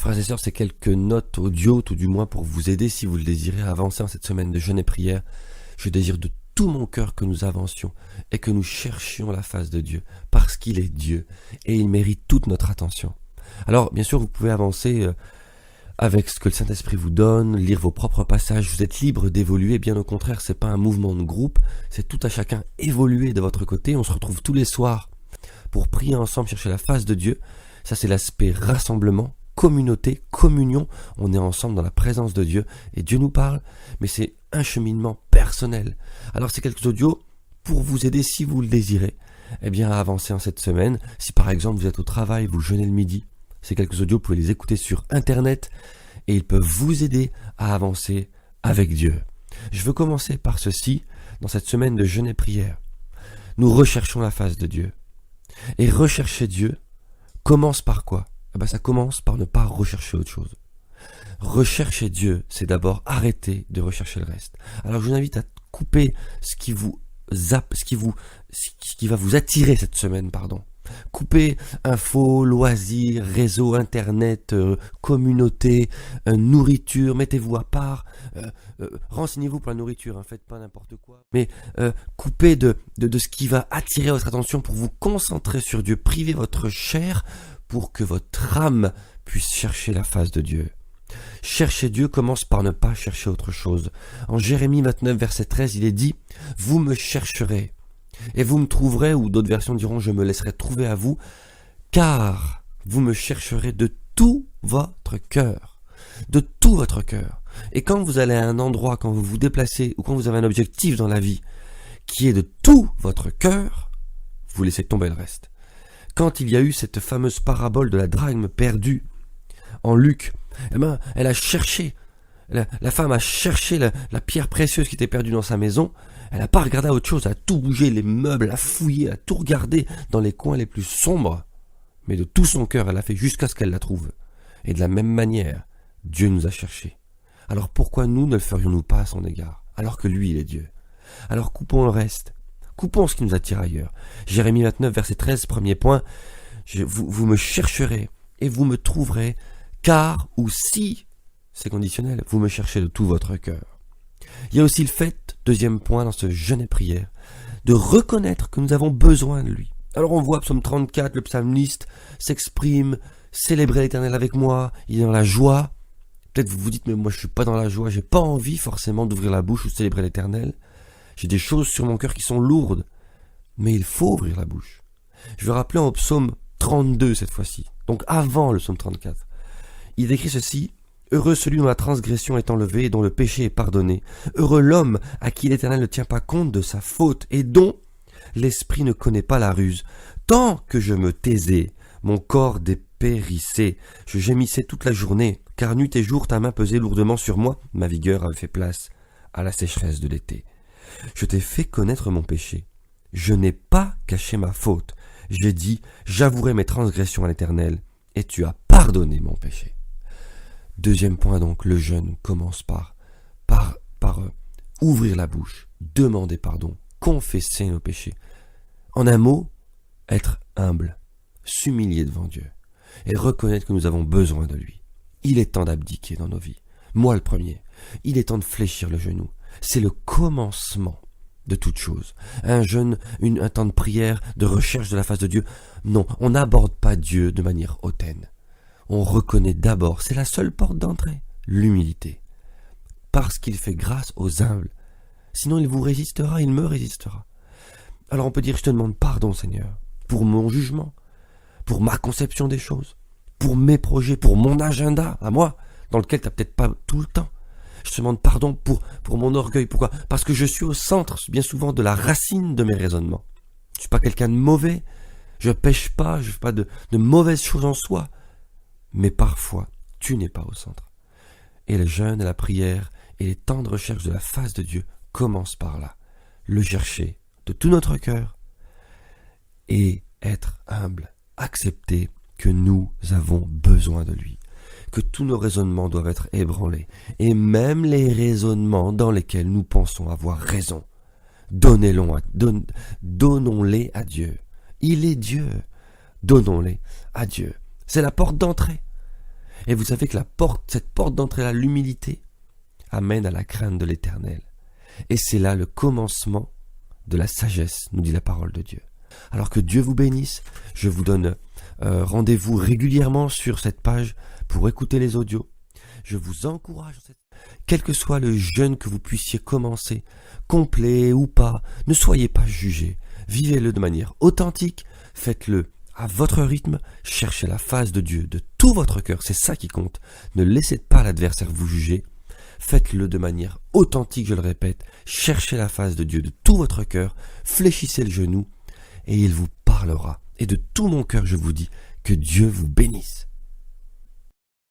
Frères et sœurs, c'est quelques notes audio, tout du moins pour vous aider si vous le désirez à avancer en cette semaine de jeûne et prière. Je désire de tout mon cœur que nous avancions et que nous cherchions la face de Dieu, parce qu'il est Dieu et il mérite toute notre attention. Alors, bien sûr, vous pouvez avancer avec ce que le Saint-Esprit vous donne, lire vos propres passages, vous êtes libre d'évoluer, bien au contraire, c'est pas un mouvement de groupe, c'est tout à chacun évoluer de votre côté. On se retrouve tous les soirs pour prier ensemble, chercher la face de Dieu. Ça, c'est l'aspect rassemblement, communauté, communion. On est ensemble dans la présence de Dieu et Dieu nous parle, mais c'est un cheminement personnel. Alors, c'est quelques audios pour vous aider, si vous le désirez, à avancer en cette semaine. Si par exemple vous êtes au travail, vous jeûnez le midi, ces quelques audios, vous pouvez les écouter sur Internet et ils peuvent vous aider à avancer avec Dieu. Je veux commencer par ceci, dans cette semaine de jeûne et prière. Nous recherchons la face de Dieu. Et rechercher Dieu commence par quoi ? Ça commence par ne pas rechercher autre chose. Rechercher Dieu, c'est d'abord arrêter de rechercher le reste. Alors je vous invite à couper ce qui va vous attirer cette semaine, Coupez infos, loisirs, réseaux, internet, communauté, nourriture, mettez-vous à part, renseignez-vous pour la nourriture, faites pas n'importe quoi. Mais coupez de ce qui va attirer votre attention pour vous concentrer sur Dieu, privez votre chair pour que votre âme puisse chercher la face de Dieu. Chercher Dieu commence par ne pas chercher autre chose. En Jérémie 29, verset 13, il est dit « Vous me chercherez ». Et vous me trouverez, ou d'autres versions diront, je me laisserai trouver à vous, car vous me chercherez de tout votre cœur. De tout votre cœur. Et quand vous allez à un endroit, quand vous vous déplacez, ou quand vous avez un objectif dans la vie, qui est de tout votre cœur, vous laissez tomber le reste. Quand il y a eu cette fameuse parabole de la drachme perdue, en Luc, elle a cherché, la femme a cherché la pierre précieuse qui était perdue dans sa maison. Elle n'a pas regardé à autre chose, elle a tout bougé, les meubles, elle a fouillé, elle a tout regardé dans les coins les plus sombres. Mais de tout son cœur, elle a fait jusqu'à ce qu'elle la trouve. Et de la même manière, Dieu nous a cherchés. Alors pourquoi nous ne le ferions-nous pas à son égard, alors que lui, il est Dieu? Alors coupons le reste, coupons ce qui nous attire ailleurs. Jérémie 29, verset 13, premier point, vous me chercherez et vous me trouverez, car ou si, c'est conditionnel, vous me cherchez de tout votre cœur. Il y a aussi le fait, deuxième point dans ce jeûne et prière, de reconnaître que nous avons besoin de lui. Alors on voit Psaume 34, le psalmiste s'exprime, célébrer l'Éternel avec moi, il est dans la joie. Peut-être vous vous dites, mais moi je suis pas dans la joie, j'ai pas envie forcément d'ouvrir la bouche ou de célébrer l'Éternel. J'ai des choses sur mon cœur qui sont lourdes, mais il faut ouvrir la bouche. Je vais rappeler au psaume 32 cette fois-ci, donc avant le psaume 34. Il décrit ceci: heureux celui dont la transgression est enlevée et dont le péché est pardonné. Heureux l'homme à qui l'Éternel ne tient pas compte de sa faute et dont l'esprit ne connaît pas la ruse. Tant que je me taisais, mon corps dépérissait. Je gémissais toute la journée, car nuit et jour ta main pesait lourdement sur moi. Ma vigueur avait fait place à la sécheresse de l'été. Je t'ai fait connaître mon péché. Je n'ai pas caché ma faute. J'ai dit, j'avouerai mes transgressions à l'Éternel, et tu as pardonné mon péché. Deuxième point donc, le jeûne commence par ouvrir la bouche, demander pardon, confesser nos péchés. En un mot, être humble, s'humilier devant Dieu et reconnaître que nous avons besoin de lui. Il est temps d'abdiquer dans nos vies. Moi le premier, il est temps de fléchir le genou. C'est le commencement de toute chose. Un jeûne, un temps de prière, de recherche de la face de Dieu. Non, on n'aborde pas Dieu de manière hautaine. On reconnaît d'abord, c'est la seule porte d'entrée, l'humilité. Parce qu'il fait grâce aux humbles. Sinon il vous résistera, il me résistera. Alors on peut dire, je te demande pardon Seigneur, pour mon jugement, pour ma conception des choses, pour mes projets, pour mon agenda, à moi, dans lequel tu n'as peut-être pas tout le temps. Je te demande pardon pour mon orgueil. Pourquoi ? Parce que je suis au centre, bien souvent, de la racine de mes raisonnements. Je ne suis pas quelqu'un de mauvais, je ne pêche pas, je ne fais pas de mauvaises choses en soi. Mais parfois, tu n'es pas au centre. Et le jeûne et la prière et les temps de recherche de la face de Dieu commencent par là. Le chercher de tout notre cœur et être humble, accepter que nous avons besoin de lui, que tous nos raisonnements doivent être ébranlés, et même les raisonnements dans lesquels nous pensons avoir raison, donnons-les à Dieu. Il est Dieu, donnons-les à Dieu. C'est la porte d'entrée. Et vous savez que cette porte d'entrée-là, l'humilité, amène à la crainte de l'Éternel. Et c'est là le commencement de la sagesse, nous dit la parole de Dieu. Alors que Dieu vous bénisse, je vous donne rendez-vous régulièrement sur cette page pour écouter les audios. Je vous encourage, quel que soit le jeûne que vous puissiez commencer, complet ou pas, ne soyez pas jugés. Vivez-le de manière authentique, faites-le à votre rythme, cherchez la face de Dieu de tout votre cœur, c'est ça qui compte. Ne laissez pas l'adversaire vous juger. Faites-le de manière authentique, je le répète. Cherchez la face de Dieu de tout votre cœur, fléchissez le genou et il vous parlera. Et de tout mon cœur, je vous dis que Dieu vous bénisse.